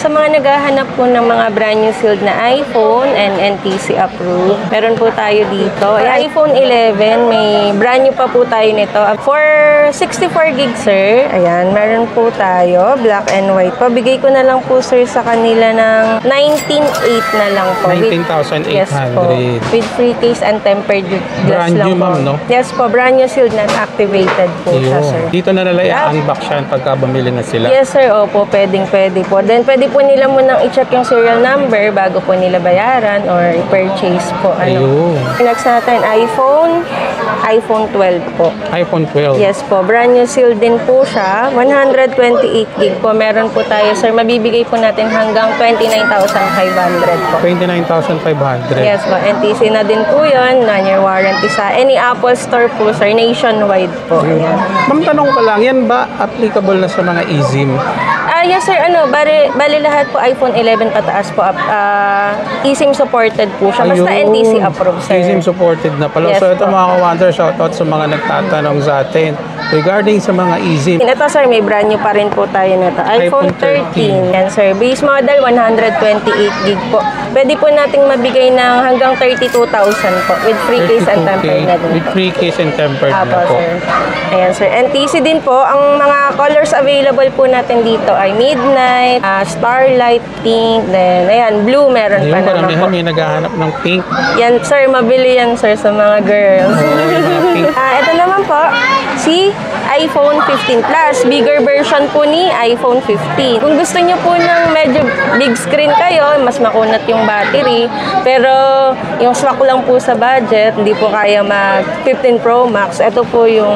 Sa mga naghahanap po ng mga brand new sealed na iPhone and NTC approved, meron po tayo dito. iPhone 11, may brand new pa po tayo nito. For 64 gig, sir, ayan, meron po tayo. Black and white. Pabigay ko na lang po, sir, sa kanila ng 19,800 na lang po. 19,800. Yes po. With free case and tempered glass Brand lang new, po. ma'am, no? Yes po, brand new sealed na activated po siya, sir. Dito na nila i-unbox yan pagka bumili na sila. Yes, sir. Opo, pwede po. Then, pwede po nila munang i-check yung serial number bago po nila bayaran or i-purchase po. Next natin, iPhone 12 po. iPhone 12. Yes po. Brand new sealed din po siya. 128 gig po. Meron po tayo, sir. Mabibigay po natin hanggang 29,500 po. 29,500. Yes po. NTC na din po yun. 9-year warranty sa any Apple Store po, sir. Nationwide po. Ayan. Ma'am, tanong ko lang, yan ba applicable na sa mga eSIM? Yes, sir. Bali lahat po iPhone 11 pataas po. eSIM supported po siya. Basta NTC approved, sir. eSIM supported na pala. Yes, so ito po. mga ka-wonder, shoutout sa mga nagtatanong sa atin regarding sa mga eSIM. Ito, sir, may brand new pa rin po tayo nito. iPhone 13. Yan, sir. Base model, 128 gig po. Pwede po nating mabigay ng hanggang 32,000 po. With free case and tempered na din. With free case and tempered na po. Sir. Ayan, sir. NTC din po. Ang mga colors available po natin dito ay midnight, starlight, pink, then, ayan, blue meron pa naman po. May naghahanap ng pink. Yan, sir. Mabili yan, sir, sa mga girls. Ito naman po, si iPhone 15 Plus. Bigger version po ni iPhone 15. Kung gusto nyo po ng medyo big screen kayo, mas makunat yung battery. Pero yung swak lang po sa budget, hindi po kaya mag 15 Pro Max. Ito po yung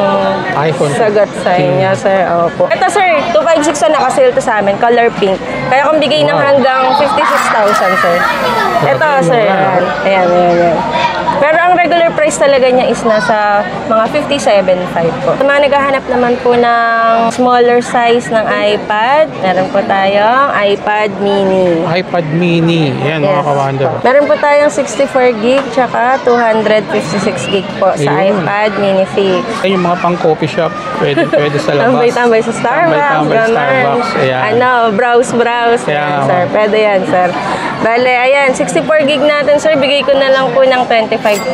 iPhone sagot sa inyo, sir. Opo. Ito, sir, 256 na nakasale to sa amin, color pink. Kaya kung bigay ng hanggang 56,000, sir. Ito, sir. Ayan. Pero ang regular price talaga niya is nasa mga 57.5 po. Sa mga naghahanap naman po ng smaller size ng iPad, meron po tayong iPad mini. iPad mini. Yan, mga ka-wonder. Meron po tayong 64 gig tsaka 256 gig po sa iPad mini 6. Ay, yung mga pang coffee shop, pwede sa labas. Tambay-tambay sa Starbucks. Tambay Starbucks. Ayan. Browse. Ayan, Sir, pwede yan, sir. Bale, ayan, 64 gig natin, sir. Bigay ko na lang po ng 25,000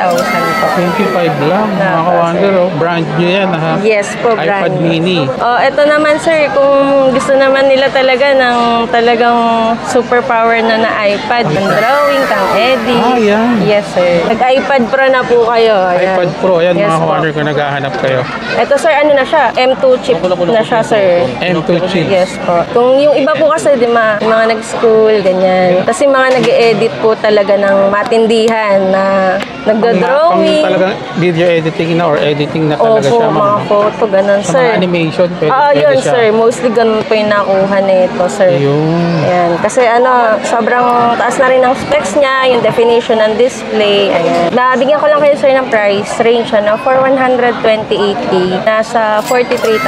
po. 25 lang, mga ka-wonder. Brand new yan, ha? Yes po, brand iPad new. mini. Ito naman, sir, kung gusto naman nila talaga ng talagang super power na iPad, pang drawing, pang edit. Yan. Yes, sir. Nag-iPad Pro na po kayo. Ayan. iPad Pro, yan, Yes, mga po. ka-wonder, kung naghahanap kayo. Ito, sir, ano na siya? M2 chip na siya, sir. M2 chip. Yes po. Kung yung iba po kasi, di ba, yung mga nag-school, ganyan. Kasi mga nag-edit po talaga ng matindihan na nagdo-drawing. Talagang video editing na or editing na talaga Opo, siya. mga photo, ganun, Sa sir. mga animation, pwede Yun, siya. sir. Mostly ganun po yung nakuha nito, sir. Ayun. Ayan. Kasi sobrang taas na rin ng specs niya, yung definition ng display. Ayan. Nabigyan ko lang kayo, sir, ng price range, for 128 nasa 43,000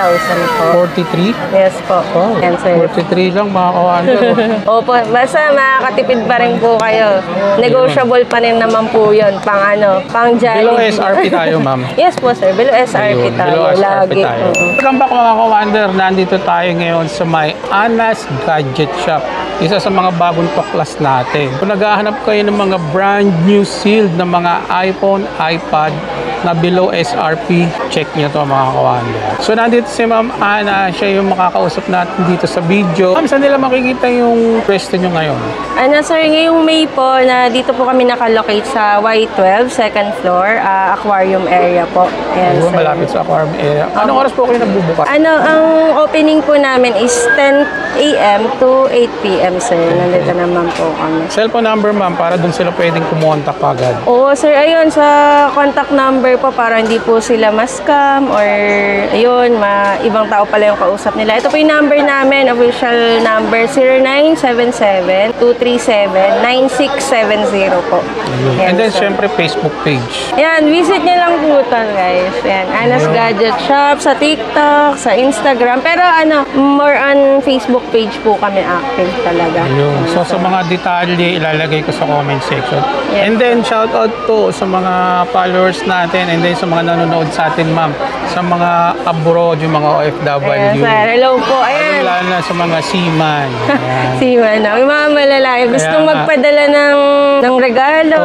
po. 43? Yes po. Oh, Ayan, sir. 43 lang, mga ka-wonder. Opo, basta makakatipid pa rin po kayo. Negotiable pa rin naman po yun. Pang Below Jollibee. SRP tayo, ma'am. Yes po, sir. Below SRP Ayun, tayo. below SRP Lagi. tayo. Welcome back, mga ka-wonder. Nandito tayo ngayon sa may Anas Gadget Shop. Isa sa mga bagong tuklas natin. Kung naghahanap kayo ng mga brand new sealed na mga iPhone, iPad na below SRP, check nyo to, mga ka-wonder. So nandito si Ma'am Ana, siya yung makakausap natin dito sa video. Ma'am, saan nila makikita yung pwesto nyo ngayon? Sir, ngayong May po, na dito po kami nakalocate sa Y12, second floor, aquarium area po. Ayan, sir. Malapit sa aquarium area. Anong oras po kayo nagbubukas? Ang opening po namin is 10 a.m. to 8 p.m. sir. Nandito naman po kami. Cellphone number, ma'am, para dun sila pwedeng kumontak agad. Oo, sir. Ayun, sa contact number po para hindi po sila ma-scam or ayun, ibang tao pala yung kausap nila. Ito po yung number namin, official number 0977-237-9670 po. And then, syempre, Facebook page. Yan, visit nyo lang po ito, guys. Yan, Anas Gadget Shop sa TikTok, sa Instagram. Pero more on Facebook page po kami active talaga. Ayun. So, sa mga detalye, ilalagay ko sa comment section. Yes. And then, shout out to sa mga followers natin natin and then sa mga nanonood sa atin, ma'am, sa mga abroad, yung mga OFW. Ayan, sir. Hello po. Ayan. Lalo na sa mga seaman. Ayan. Siman na. May mga malalaki. Gustong nga. magpadala ng regalo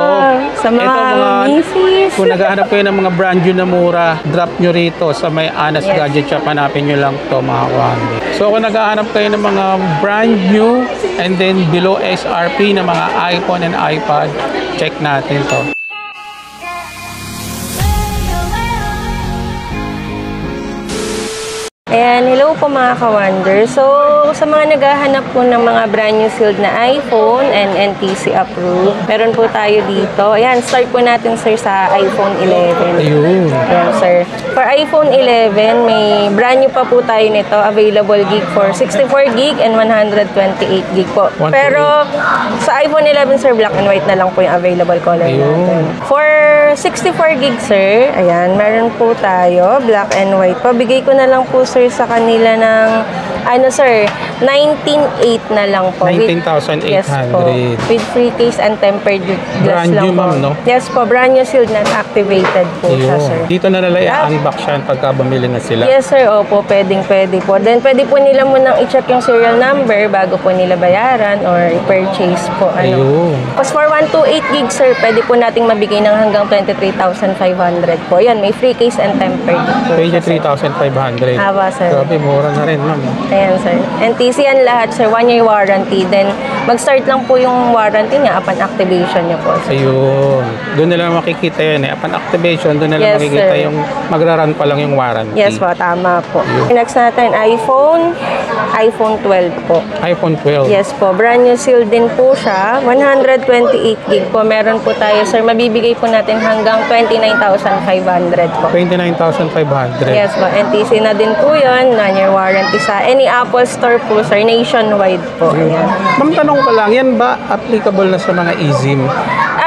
sa mga Ito, misis. kung naghahanap kayo ng mga brand new na mura, drop nyo rito sa may Anas Gadget Shop. Hanapin nyo lang to, mga kuwandi. So kung naghahanap kayo ng mga brand new and then below SRP na mga iPhone and iPad, check natin to. Ayan, hello po mga ka-wonder. So, sa mga naghahanap po ng mga brand new sealed na iPhone and NTC approved, meron po tayo dito. Ayan, start po natin sir sa iPhone 11. Ayun. Ayan sir. For iPhone 11, may brand new pa po tayo nito. Available gig for 64 gig and 128 gig po. 128. Pero sa iPhone 11 sir, black and white na lang po yung available color natin. For 64 gig sir, ayan, meron po tayo, black and white. Pabigay ko na lang po sir sa kanila ng ano sir, 19,800 na lang po. 19,800. Yes po. With free case and tempered glass Brand lang new, po. ma'am, no? Yes po, brand new sealed na activated po siya sir. Dito na nila i-unbox yan pagka bumili na sila. Yes sir, opo, pwede po. Then pwede po nila munang i-check yung serial number bago po nila bayaran or i-purchase po. Ayun. Tapos for 128 gig sir, pwede po nating mabigay ng hanggang 23,500 po. Yan, may free case and tempered po. 23,500. Haba sir. Grabe, mura na rin, ma'am. Ayan sir. NTC yan lahat sir, 1 year warranty. Then mag-start lang po yung warranty niya upon activation niya po. Sir. Ayun. Doon nila makikita yan eh. Upon activation, doon nila Yes, makikita sir. yung magra-run pa lang yung warranty. Yes po, tama po. Next natin, iPhone 12 po. iPhone 12. Yes po, brand new seal din po siya. 128 gig po. Meron po tayo, sir. Mabibigay po natin hanggang 29,500 po. 29,500. Yes po, NTC na din po yun. 1-year warranty sa any Apple Store po, sir. Nationwide po. Ayan. Ma'am, tanong ko lang, yan ba applicable na sa mga eSIM?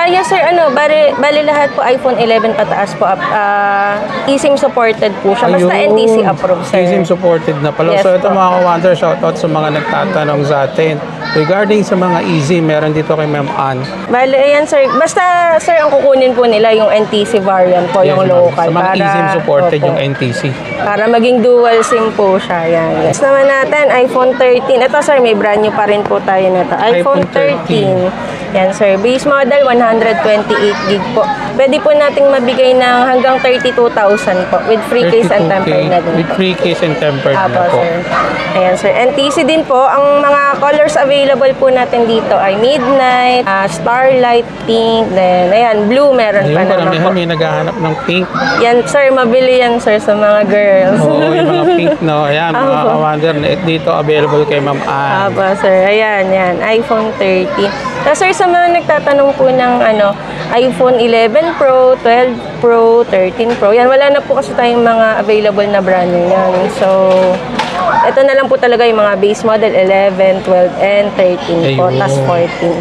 Yes sir, bali lahat po iPhone 11 pataas po. eSIM supported po siya. Basta Ayun. NTC approved, sir. eSIM supported na pala. Yes So ito po. mga ka-wonder, shoutout sa mga nagtatanong sa atin. Regarding sa mga eSIM, meron dito kay Ma'am Ann. Bali, ayan sir. Basta sir, ang kukunin po nila yung NTC variant po, yung Yes, ma'am. local. Sa mga eSIM supported Opo. yung NTC. Para maging dual SIM po siya. Yan. Next naman natin, iPhone 13. Ito sir, may brand new pa rin po tayo nito. iPhone 13. Yan sir, base model 128 gig po. Pwede po nating mabigay ng hanggang 32,000 po with free case and 32K tempered na din with po. free case and tempered Apo, na po. sir. Ayan, sir. NTC din po. Ang mga colors available po natin dito ay Midnight, Starlight, Pink, then, ayan, Blue meron pa Ayun, naman karamihan po. may naghahanap ng pink. Yan, sir. Mabili yan, sir, sa mga girls. Oo, yung mga pink, no? Ayan, mga Apo. ka-wonder, dito available kay Ma'am Ann. Apo, sir. Ayan, yan. iPhone 13. So, sir, sa mga nagtatanong po ng iPhone 11 Pro, 12 Pro, 13 Pro, yan, wala na po kasi tayong mga available na brand new yan. So, ito na lang po talaga yung mga base model 11, 12, and 13 po, Ayun. tas 14.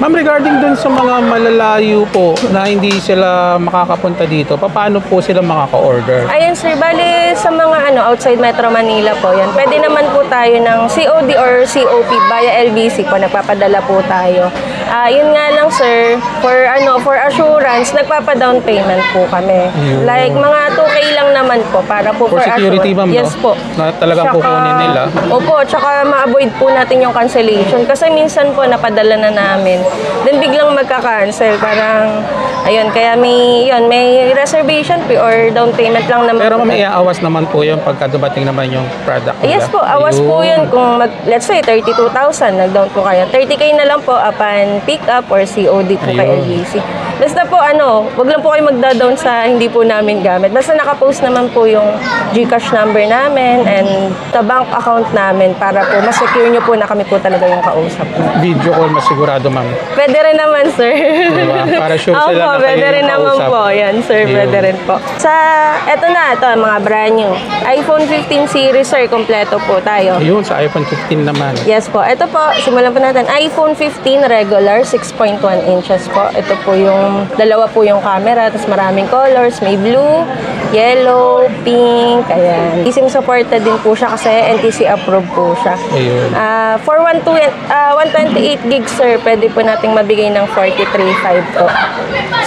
Ma'am, regarding dun sa mga malalayo po na hindi sila makakapunta dito, paano po sila makaka-order? Ayan sir, bali sa mga outside Metro Manila po yan, pwede naman po tayo ng COD or COP via LBC po, nagpapadala po tayo. Yun nga lang sir, for assurance, nagpapa-down payment po kami. Ayun. Like mga 2K lang naman po para po For security, ma'am, no? Yes po. Na talagang kukunin nila. Opo, tsaka ma-avoid po natin yung cancellation. Kasi minsan po napadala na namin. Then biglang magka-cancel. Parang, ayun, kaya may reservation fee or down payment lang naman. Pero po. ma'am, iawas naman po yun pagka dumating naman yung product nila. Yes po, awas po yun. Kung let's say 32,000, nag-down po kayo. 30K na lang po upon pick up or COD po kay Ayun. LBC. Basta po wag lang po kayo magda-down sa hindi po namin gamit. Basta nakapost naman po yung GCash number namin and the bank account namin para po mas-secure nyo po na kami po talaga yung kausap. Video call masigurado, ma'am. Pwede rin naman, sir. Diba? Para sure sila na kayo pwede rin yung naman kausap. po. Yan, sir. Ayun. Pwede rin po. Ito mga brand new. iPhone 15 series, sir. Kompleto po tayo. Ayun, sa iPhone 15 naman. Yes po. Ito po, simulan po natin. iPhone 15 regular, 6.1 inches po. Ito po dalawa po yung camera, tapos maraming colors. May blue, yellow, pink, ayan. eSIM supported din po siya kasi NTC approved po siya. Ayun. For 128 gigs, sir, pwede po nating mabigay ng 43.5 po.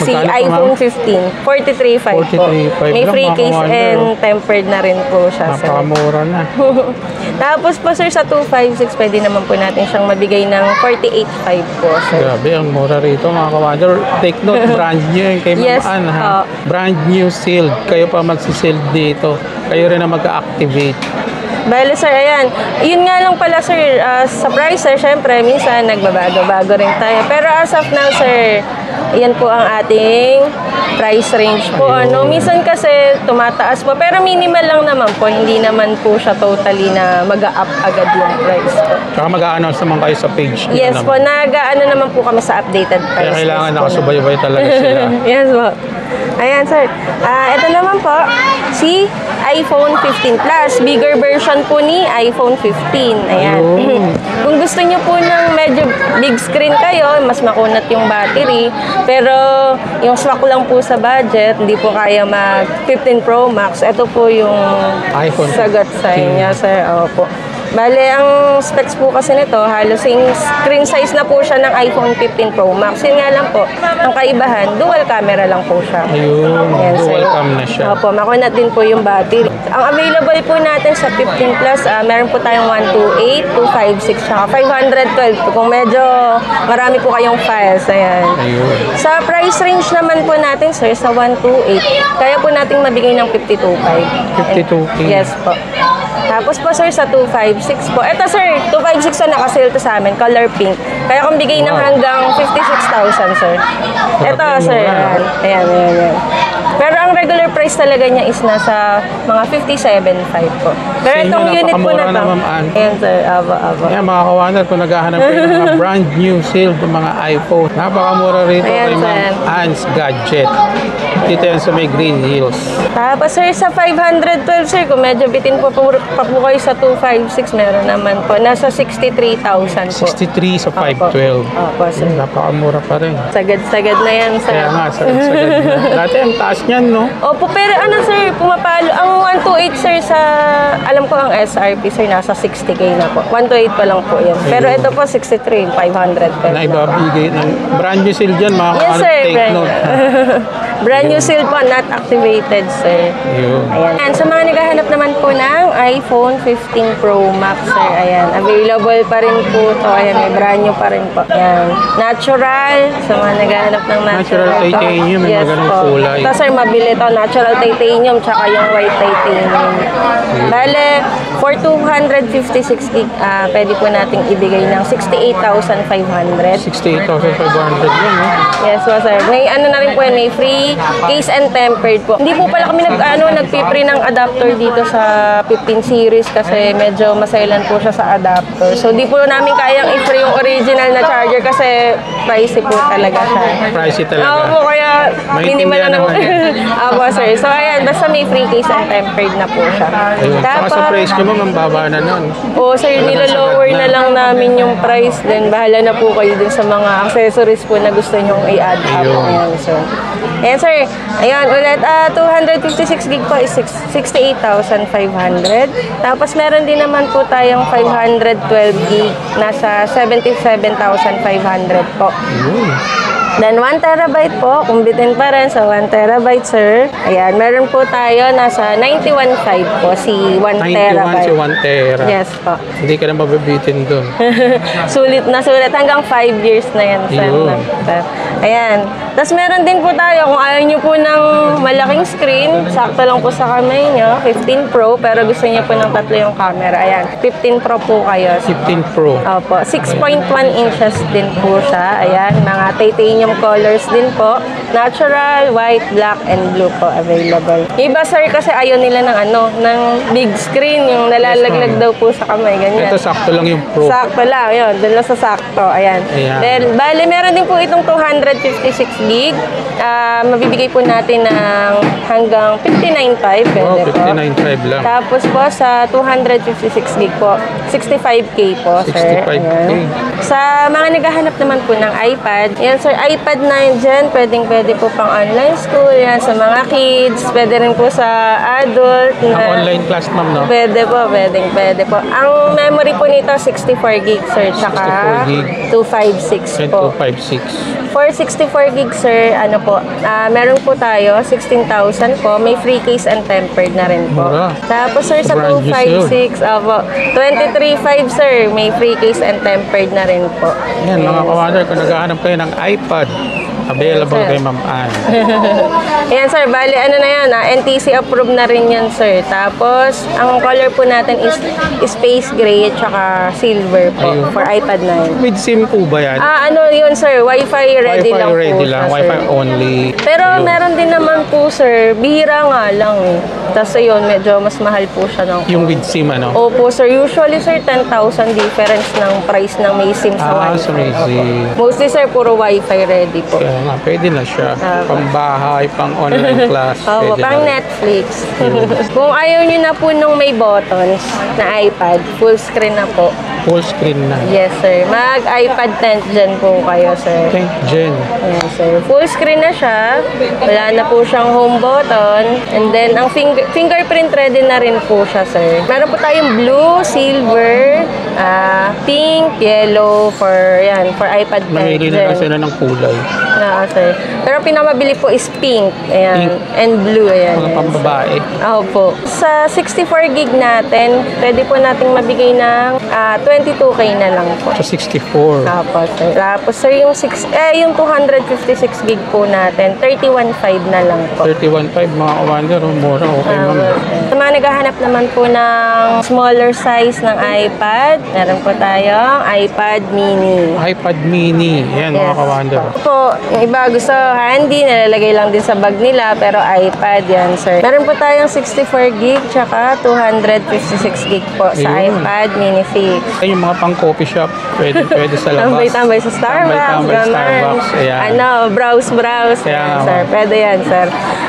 Si Magkano po, iPhone ma'am? 15, 43.5 po. 43.5 May lang, free mga case commander, and tempered na rin po siya, sir. Napakamura na. Tapos po, sir, sa 256, pwede naman po natin siyang mabigay ng 48.5 po, sir. Grabe, ang mura rito mga kawander. Take note, brand new yung kay Ma'am Yes, Ann, ha? Brand new sealed. Kayo pa magsisealed dito. Kayo rin na mag-activate. Bale, sir, ayan. Yun nga lang pala, sir, sa price, sir, syempre, minsan nagbabago-bago rin tayo. Pero as of now, sir, yan po ang ating price range po. Ayun. Minsan kasi tumataas po, pero minimal lang naman po. Hindi naman po siya totally na mag-up agad yung price po. Tsaka mag-a-announce naman kayo sa page. Yes po, nag-ano naman po kami sa updated price. Kaya kailangan list po nakasubaybay talaga sila. Yes po. Ayan, sir. Ito naman po, si iPhone 15 Plus. Bigger version po ni iPhone 15. Ayan. Ayun. Kung gusto nyo po ng medyo big screen kayo, mas makunat yung battery, pero yung swak lang po sa budget, hindi po kaya mag 15 Pro Max. Ito po yung iPhone sagot sa 15. inyo, sir. Opo. Bale, ang specs po kasi nito, halos yung screen size na po siya ng iPhone 15 Pro Max. Yun nga lang po, ang kaibahan, dual camera lang po siya. Ayun, Ayan, sir. dual cam na siya. Opo, makunat din po yung battery. Ang available po natin sa 15 Plus, meron po tayong 128, 256, saka 512. Kung medyo marami po kayong files, ayan. Ayun. Sa price range naman po natin, sir, sa 128, kaya po nating mabigay ng 52.5. 52K. Yes po. Tapos po, sir, sa 256 po. Ito, sir, 256 na nakasale to sa amin, color pink. Kaya kung bigay ng Wow. hanggang 56,000, sir. Ito, Grabe, sir, mura. ayan. Pero ang regular price talaga niya is nasa mga 57.5 po. Pero Sa inyo, itong unit po napakamura na na, to. Ma'am Ann. Ayan, sir, aba. Kaya mga kawander, kung naghahanap kayo ng mga brand new sealed ng mga iPhone, napakamura rito Ayan, kay Ma'am sir. Ann's Gadget. Dito yan sa may Green Hills. Tapos, sir, sa 512, sir, kung medyo bitin po kayo sa 256, meron naman po. Nasa 63,000 po. 63 sa 512. Opo, sir. Napakamura pa rin. Sagad-sagad na yan, sir. Kaya nga, sagad na. Dati ang taas niyan, no? Opo, pero ano, sir, pumapalo. Ang 128, sir, sa, alam ko ang SRP, sir, nasa 60K na po. 128 pa lang po yan. Pero ito po, 63, 500 pesos. Na ibabigay ng brand new seal dyan, mga Yes, kawander, sir. take note. ha? Brand new seal po, not activated, sir. Yun. Ayan. Sa mga naghahanap naman po ng iPhone 15 Pro Max, sir, ayan. Available pa rin po to. Ayan, may brand new pa rin po. Ayan. Natural. Sa mga naghahanap ng natural. Natural titanium, may yes, magandang po. kulay. Ito, sir, mabili to. Natural titanium, tsaka yung white titanium. Bale, for 256 gig, pwede po nating ibigay ng 68,500. 68,500 yun, no? Yes po, sir. May ano na rin po yan, may free case and tempered po. Hindi po pala kami nagpi-free ng adapter dito sa 15 series kasi medyo masailan po siya sa adapter. So, di po namin kayang i-free yung original na charger kasi pricey po talaga siya. Pricey talaga. Oo po, kaya minimal Maintindihan na naman yan. Opo, sir. So, ayan, basta may free case and tempered na po siya. Ayun. Saka sa price nyo, ma'am, ang baba na nun. Oo, sir, nilalower na lang namin yung price din. Bahala na po kayo din sa mga accessories po na gusto nyong i-add up. Ayun. Ayan, sir. Ayan, sir. Ayan, ulit, 256 gig po is 68,500. Tapos, meron din naman po tayong 512 gig. Nasa 77,500 po. Ayun. Then, 1 terabyte po, kumbitin pa rin sa 1 terabyte, sir. Ayan, meron po tayo, nasa 91.5 po, si 1 91 terabyte. si 1 tera. Yes po. Hindi ka na mababitin doon. Sulit na sulit. Hanggang 5 years na yan, sir. Yun. Ayan. Tapos meron din po tayo, kung ayaw nyo po ng malaking screen, sakto lang po sa kamay nyo, 15 Pro, pero gusto nyo po ng tatlo yung camera. Ayan, 15 Pro po kayo. 15 Pro. Opo, 6.1 inches din po siya. Ayan, mga titanium colors din po. Natural, white, black, and blue po available. Iba, sir, kasi ayaw nila ng ng big screen, yung nalalaglag daw po sa kamay, ganyan. Ito, sakto lang yung Pro. Sakto lang, yun. Doon lang sa sakto. Ayan. Ayan. Then, bale, meron din po itong 256 gig. Mabibigay po natin ng hanggang 59.5. Oh, Pwede po. 59.5 lang. Tapos po sa 256 gig po, 65K po, sir. 65K. Ayan. Sa mga naghahanap naman po ng iPad, yan sir, iPad 9 dyan, pwede po pang online school, yan sa mga kids, pwede rin po sa adult. Ang online class, ma'am, no? Pwede po. Ang memory po nito, 64 gig, sir, tsaka 64 gig. 256 po. 256. For 64 gig, sir, ano po, meron po tayo, 16,000 po. May free case and tempered na rin po. Mura. Tapos, sir, sa Brand new 256, opo, 23,500, sir, may free case and tempered na rin po. Yan, mga kawander, kung naghahanap kayo ng iPad, available Yes, sir. kay Ma'am Ann. Ayan, sir, bali, ano na yan, NTC approved na rin yan, sir. Tapos, ang color po natin is space gray at saka silver po Ayun. for iPad 9. With SIM po ba yan? Ano yun, sir, Wi-Fi ready Wi-Fi lang po ready siya, lang, sir. Wi-Fi only. Pero Ayun. meron din naman po, sir, bihira nga lang eh. Tapos yun, medyo mas mahal po siya ng... Yung with SIM, ano? Opo, sir. Usually, sir, 10,000 difference ng price ng may SIM sa Wi-Fi. So may Opo. SIM. Mostly, sir, puro Wi-Fi ready po. Kaya nga, pwede na siya. Pang bahay, pang online class. Opo, pwede pang na rin. Netflix. Kung ayaw nyo na po nung may buttons na iPad, full screen na po. Full screen na. Yes, sir. Mag-iPad 10th gen po kayo, sir. 10th gen. Ayan, sir. Full screen na siya. Wala na po siyang home button. And then, ang fingerprint ready na rin po siya, sir. Meron po tayong blue, silver, pink, yellow for iPad 10th Namili na lang gen. sila ng kulay. Sir. Pero pinamabili po is pink. Ayan. Pink. And blue. Ayan. Mga pambabae. Opo. Sa 64 gig natin, pwede po nating mabigay ng 22K na lang po. So 64. Tapos, sir. Tapos, sir, yung 256 gig po natin, 31.5 na lang po. 31.5 mga kawander. Mura. Okay, ma'am. Sa mga naghahanap naman po ng smaller size ng iPad, meron po tayong iPad mini. iPad mini. Yan, mga kawander. Po, yung iba gusto handy, nalalagay lang din sa bag nila, pero iPad yan, sir. Meron po tayong 64 gig, tsaka 256 gig po sa Ayun. iPad mini 6. Ay, yung mga pang coffee shop, pwede sa labas. Tambay-tambay sa Starbucks, Tambay-tambay sa ganun. Starbucks. Ayan. Browse. Kaya Yan, nga, sir. ma'am. Pwede yan, sir.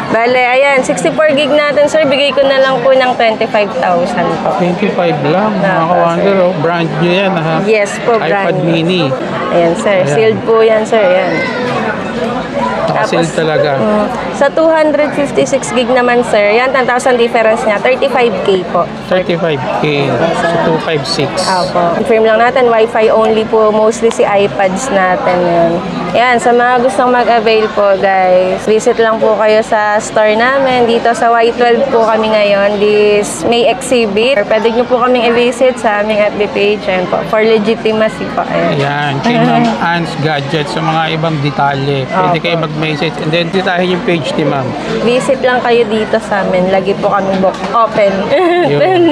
Bale, ayan, 64 gig natin, sir. Bigay ko na lang po ng 25,000 po. 25 lang, mga Tapos, kawander. Oh. Brand new yan, ha? Yes po, brand iPad new. mini. Ayan, sir. Ayan. Sealed po yan, sir. Ayan. Nakasil talaga. Sa 256 gig naman, sir, yan, 10,000 difference niya, 35K po. 35K. So 256. Opo. Confirm lang natin, Wi-Fi only po, mostly si iPads natin yun. Yan, sa mga gustong mag-avail po, guys, visit lang po kayo sa store namin. Dito sa Y12 po kami ngayon, this May exhibit. Pwede nyo po kaming i-visit sa aming FB page, ayan po, for legitimacy po. Ayan. Ayan, kay Ma'am Ann's Gadgets sa mga ibang detalye. Pwede Opo. kayo mag-message and then titahin yung page ni Ma'am. Visit lang kayo dito sa amin. Lagi po kami open. Yun.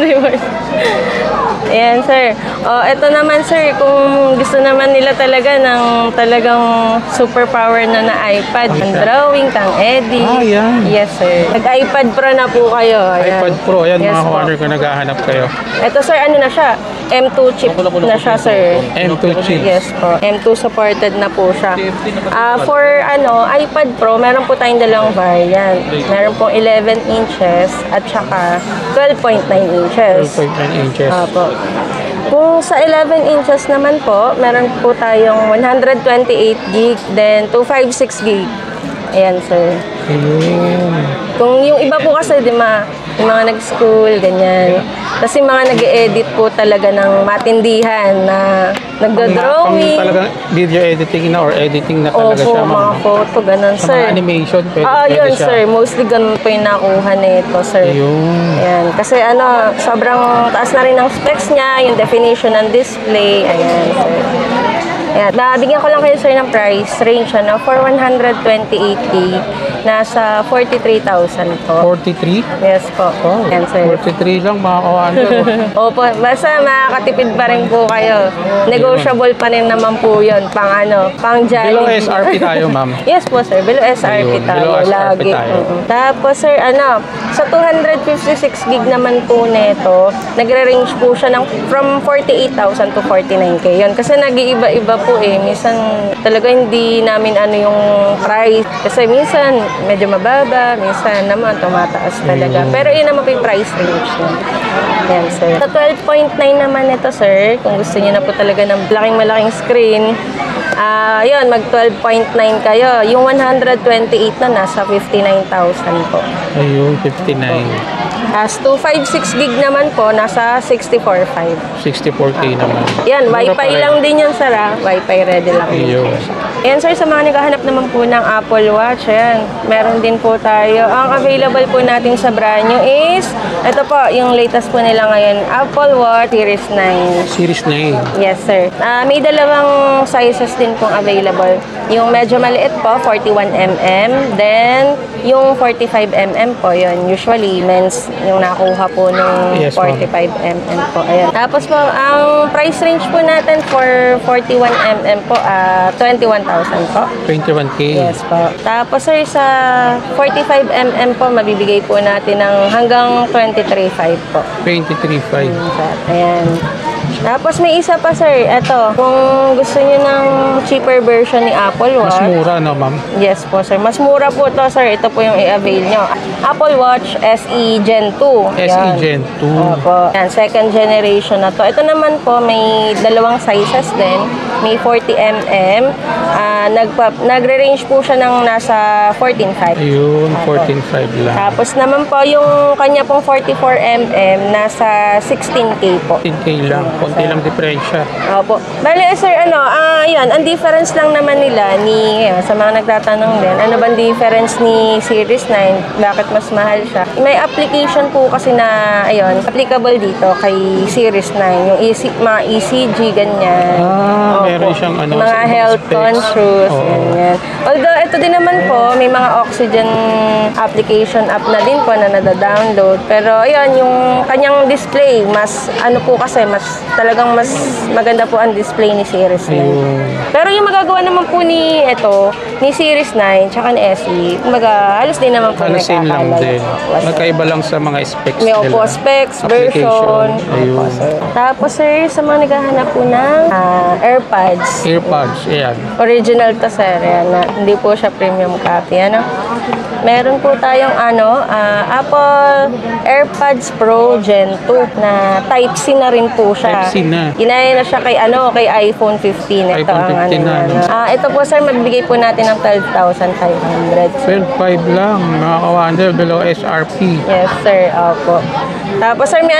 Ayan, sir. Ito naman, sir, kung gusto naman nila talaga ng talagang superpower na iPad, Ay, ang siya. drawing, kang edit. Yan. Yes, sir. Nag-iPad Pro na po kayo. Ayan. iPad Pro, ayan, Yes mga po. kawander kung naghahanap kayo. Ito, sir, ano na siya? M2 chip na siya, sir. M2 chips. Yes po. M2 supported na po siya. For iPad Pro, meron po tayong dalawang variant. Meron pong 11 inches at saka 12.9 inches. 12.9 inches. Opo. Kung sa 11 inches naman po, meron po tayong 128 gig, then 256 gig. Ayan, sir. Ayun. Kung yung iba po kasi, di ma, yung mga nag-school, ganyan. Kasi mga nag-edit po talaga ng matindihan na Pang nagdo-drawing. talagang video editing na or editing na talaga Opo, siya, mga ma'am. photo, ganun, Sa sir. mga animation, pwede Yun, siya. sir. Mostly ganun po yung nakuha nito, sir. Ayun. Ayan. Kasi sobrang taas na rin ng specs niya, yung definition ng display. Ayan, sir. Ayan. Bigyan ko lang kayo, sir, ng price range, for 128K. nasa 43,000 po. 43? Yes po. Oh, Yan, sir. 43 lang mga ka-wonder. Opo, basta makakatipid pa rin po kayo. Negotiable pa rin naman po yun. Pang pang Below Jollibee. SRP tayo, ma'am. Yes po, sir. Below SRP Ayun, tayo. below SRP lagi. tayo. Tapos, sir, sa 256 gig naman po neto, nagre-range po siya ng from 48,000 to 49K. Yun, kasi nag-iiba-iba po eh. Minsan, talaga hindi namin yung price. Kasi minsan, medyo mababa. Minsan naman, tumataas talaga. Pero yun naman po yung price range niya. Yan, sir. Sa 12.9 naman ito, sir, kung gusto niyo na po talaga ng malaking screen, yun, mag 12.9 kayo. Yung 128 na nasa 59,000 po. Ayun, 59. As 256 gig naman po, nasa 64.5. 64K naman. Yan, Mura pa Wi-Fi rin. lang din yan, sir. Wi-Fi ready lang din Ayun. po siya. Yan, sir, sa mga naghahanap naman po ng Apple Watch, yan, meron din po tayo. Ang available po natin sa brand new is, ito po, yung latest po nila ngayon, Apple Watch Series 9. Series 9. Yes, sir. May dalawang sizes din pong available. Yung medyo maliit po, 41mm. Then, yung 45mm po, yun. Usually, men's yung nakuha po ng Yes, ma'am. 45mm po. Ayan. Tapos po, ang price range po natin for 41mm po, 21,000 po. 21K. Yes po. Tapos sir, sa 45mm po, mabibigay po natin ng hanggang 23,500 po. 23.5. Ayan. Tapos may isa pa sir, eto, kung gusto niyo ng cheaper version ni Apple Mas Watch. mura, no, ma'am? Yes po sir, mas mura po to sir, ito po yung i-avail nyo. Apple Watch SE Gen 2. SE Yan. Gen 2. Opo. Yan, second generation na to. Ito naman po, may dalawang sizes din. May 40mm. Nagre-range po siya ng nasa 14.5. Ayun, Opo. 14.5 lang. Tapos naman po, yung kanya pong 44mm, nasa 16K po. 15K lang. Konti lang diferensya. Opo. Bale, sir, yun, ang difference lang naman nila sa mga nagtatanong din, ano bang difference ni Series 9, bakit mas mahal siya? May application po kasi na, ayun, applicable dito kay Series 9, yung mga ECG, ganyan. Opo. Meron siyang Mga sa ibang health specs. conscious, Oo. ganyan. Although, ito din naman po, may mga oxygen application app na din po na nada-download. Pero, ayun, yung kanyang display, mas, talagang mas maganda po ang display ni Series 9. Ayun. Pero yung magagawa naman po ni Series 9, tsaka ni SE, kumbaga, halos din naman po Halos same lang nagkakalayo. din. Opo, sir. Magkaiba lang sa mga specs May nila. opo, specs, Application. version. Ayun. Opo, sir. Tapos, sir, sa mga naghahanap po ng AirPods. AirPods, ayan. Original to, sir. Yan, hindi po siya premium copy. Meron po tayong Apple AirPods Pro Gen 2 na Type-C na rin po siya. Type-C na. Ginaya na siya kay iPhone 15. Ito iPhone 15 na, no? Ito po, sir, magbigay po natin ng 12,500. 12.5 lang. Mga ka-wonder, below SRP. Yes, sir. Opo. Tapos, sir, may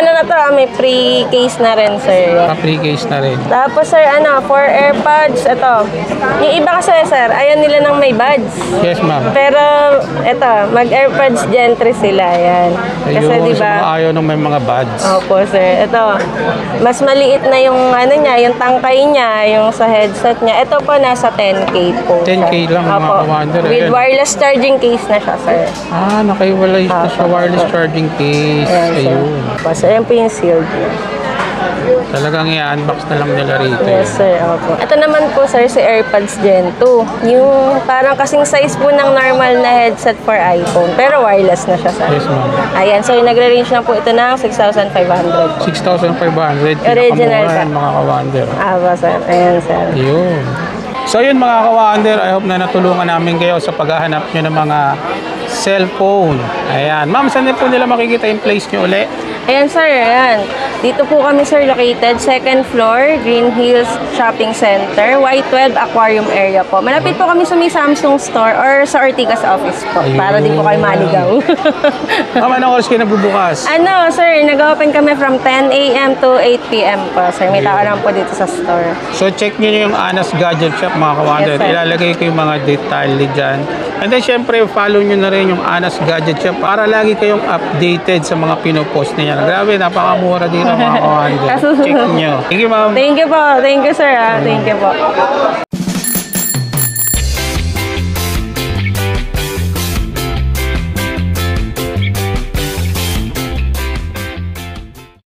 may free case na rin, sir. Yan. Free case na rin. Tapos, sir, for AirPods, ito. Yung iba kasi, sir, ayaw nila ng may buds. Yes, ma'am. Pero, ito, mag-AirPods Gen 3 sila, yan. Kasi, Ayun, di sa mga ba? ayaw nung may mga buds. Opo, sir. Ito, mas maliit na yung, yung tangkay niya, yung sa headset niya. Ito po, nasa 10K po. 10K lang, mga Opo. ka-wonder. With Ayan. wireless charging case na siya, sir. Nakaiwalay na sa wireless charging case. Ayan, sir. Ayun. Opo, sir, yan po yung sealed. Talagang i-unbox na lang nila rito. Yes, sir. Opo. Ito naman po, sir, si AirPods Gen 2. Yung parang kasing size po ng normal na headset for iPhone. Pero wireless na siya, sir. Yes, ma'am. Ayan, so nagre-range na po ito ng 6,500 po. 6,500. Original Pinakamura, pa. mga ka-wonder. Ba, sir? Ayan, sir. Yun. So yun mga ka-wonder, I hope na natulungan namin kayo sa paghahanap nyo ng mga cellphone. Ayan. Ma'am, saan po nila makikita yung place nyo uli? Ayan, sir. Ayan. Dito po kami, sir, located. Second floor, Green Hills Shopping Center, Y12 Aquarium area po. Malapit po kami sa may Samsung store or sa Ortigas office po. Para di po kayo maligaw. Ma'am, anong oras kayo nagbubukas? Sir, nag-open kami from 10 a.m. to 8 p.m. po, sir. May tao lang po dito sa store. So check nyo yung Anas Gadget Shop mga ka-wonder. Yes, sir. Ilalagay ko yung mga detail dyan. And then syempre follow nyo na rin yung Anas Gadget Shop para lagi kayong updated sa mga pinopost niya. Grabe, napakamura dito mga ka-wonder. Check nyo. Thank you, ma'am. Thank you po. Thank you, sir. Thank you po.